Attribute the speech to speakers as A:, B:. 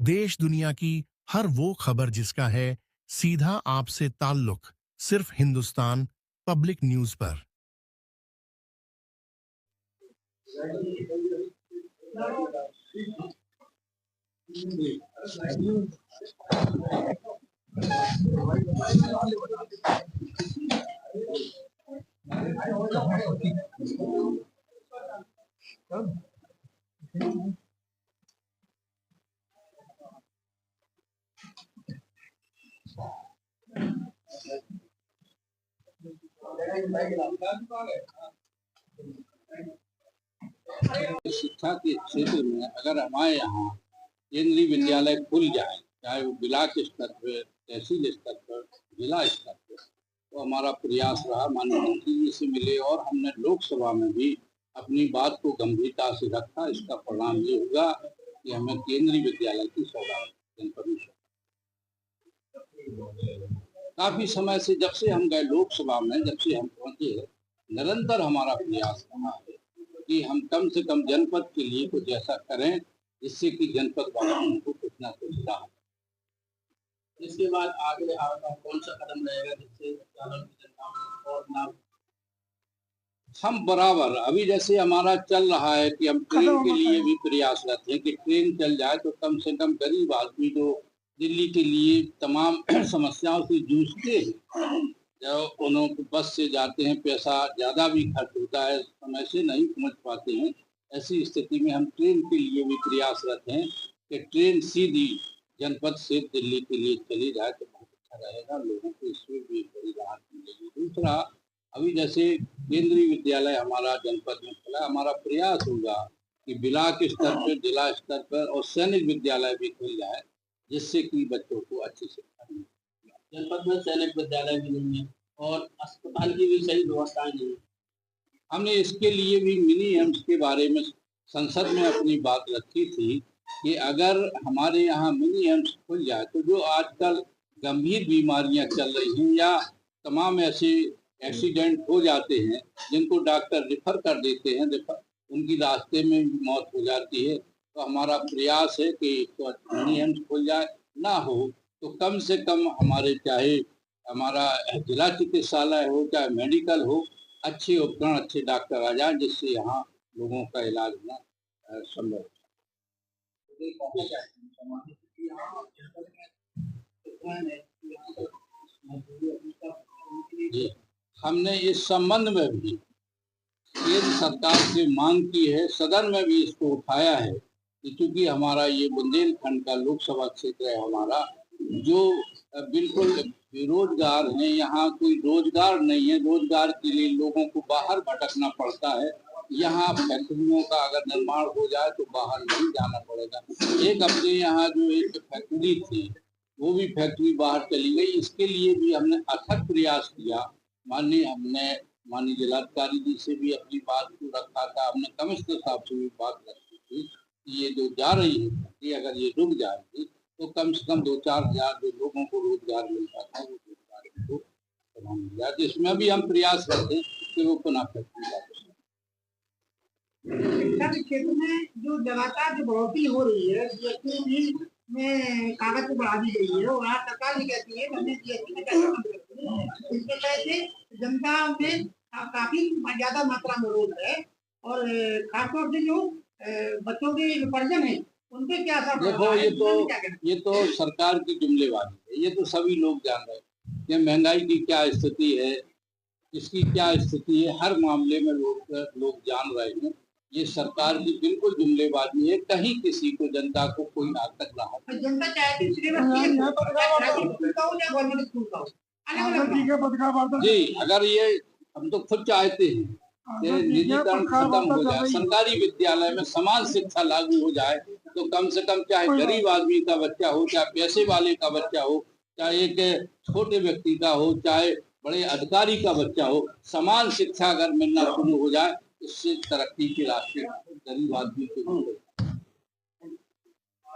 A: देश दुनिया की हर वो खबर जिसका है सीधा आपसे ताल्लुक, सिर्फ हिंदुस्तान पब्लिक न्यूज पर।
B: शिक्षा के क्षेत्र में अगर हमारे यहाँ केंद्रीय विद्यालय खुल जाए, चाहे वो ब्लॉक स्तर पर, तहसील स्तर पर, जिला स्तर पर, तो हमारा प्रयास रहा माननीय मंत्री जी से मिले और हमने लोकसभा में भी अपनी बात को गंभीरता से रखा। इसका परिणाम ये होगा कि हमें केंद्रीय विद्यालय की सौगात जनपद में काफी समय से, जब से हम गए लोकसभा में, जब से हम पहुंचे, निरंतर हमारा प्रयास रहा है कि हम कम से कम जनपद के लिए कुछ ऐसा करें जिससे कि जनपद वासियों को कुछ ना कुछ लाभ।
C: इसके बाद आगे आपका कौन सा कदम रहेगा जिससे जनता को और लाभ?
B: हम बराबर अभी जैसे हमारा चल रहा है कि हम ट्रेन के लिए भी प्रयासरत हैं कि ट्रेन चल जाए तो कम से कम गरीब आदमी जो दिल्ली के लिए तमाम समस्याओं से जूझते हैं, जब उन्होंने बस से जाते हैं, पैसा ज़्यादा भी खर्च होता है, समय से नहीं पहुंच पाते हैं। ऐसी स्थिति में हम ट्रेन के लिए भी प्रयासरत हैं कि ट्रेन सीधी जनपद से दिल्ली के लिए चली जाए तो बहुत अच्छा रहेगा, लोगों को इसमें भी बड़ी राहत मिलेगी। दूसरा, अभी जैसे केंद्रीय विद्यालय हमारा जनपद में खुला, हमारा प्रयास होगा कि ब्लॉक स्तर पर, जिला स्तर पर और सैनिक विद्यालय भी खुल जाए जिससे कि बच्चों को अच्छी शिक्षा मिले।
C: जनपद में सैनिक विद्यालय भी नहीं है और अस्पताल की भी सही व्यवस्थाएं नहीं है।
B: हमने इसके लिए भी मिनी एम्स के बारे में संसद में अपनी बात रखी थी कि अगर हमारे यहाँ मिनी एम्स खुल जाए तो जो आजकल गंभीर बीमारियां चल रही हैं या तमाम ऐसे एक्सीडेंट हो जाते हैं जिनको डॉक्टर रिफर कर देते हैं, उनकी रास्ते में भी मौत हो जाती है, तो हमारा प्रयास है कि तो मिनी एम्स खुल जाए, ना हो तो कम से कम हमारे चाहे हमारा जिला चिकित्सालय हो चाहे मेडिकल हो, अच्छे उपकरण, अच्छे डॉक्टर आ जाए जिससे यहाँ लोगों का इलाज होना संभव है। जी, हमने इस संबंध में भी केंद्र सरकार से मांग की है, सदन में भी इसको उठाया है कि चूंकि हमारा ये बुंदेलखंड का लोकसभा क्षेत्र है हमारा, जो बिल्कुल बेरोजगार हैं, यहाँ कोई रोजगार नहीं है, रोजगार के लिए लोगों को बाहर भटकना पड़ता है। यहाँ फैक्ट्रियों का अगर निर्माण हो जाए तो बाहर नहीं जाना पड़ेगा। एक अपने यहाँ जो एक फैक्ट्री थी वो भी फैक्ट्री बाहर चली गई, इसके लिए भी हमने अथक प्रयास किया। माननीय जिलाधिकारी जी से भी अपनी बात को रखा था, हमने कमिश्नर साहब से भी बात रखी थी कि ये जो जा रही है फैक्ट्री अगर ये रुक जाएगी तो कम से कम 2-4 हजार जो लोगों को रोजगार मिलता था वो रोजगार को मिल जाए, जिसमें भी हम प्रयास करते हैं कि वो पुनः फैक्ट्री का
D: शिक्षा के क्षेत्र में जो लगातार जो बढ़ोतरी हो रही है, जीएसटी में कागज को बढ़ा दी गई है और आज सरकार भी कहती है हमने जीएसटी में कैसे कम कर है। इसके वजह से जनता में काफी ज्यादा मात्रा में रोज है और खासतौर से जो बच्चों के उपार्जन है उनपे क्या असर पड़ रहा है?
B: ये तो सरकार की जुमलेबाजी है, ये तो सभी लोग जान रहे हैं कि महंगाई की क्या स्थिति है, इसकी क्या स्थिति है, हर मामले में लोग जान रहे हैं। ये सरकार की बिल्कुल जुमलेबाजी है, कहीं किसी को जनता को कोई आज तक राहत।
D: जनता चाहती
B: जी, अगर ये हम तो खुद चाहते हैं कि निजीकरण खत्म हो जाए, सरकारी विद्यालय में समान शिक्षा लागू हो जाए, तो कम से कम चाहे गरीब आदमी का बच्चा हो, चाहे पैसे वाले का बच्चा हो, चाहे एक छोटे व्यक्ति का हो, चाहे बड़े अधिकारी का बच्चा हो, समान शिक्षा अगर मिलना शुरू हो जाए, इससे तरक्की के रास्ते गरीब आदमी को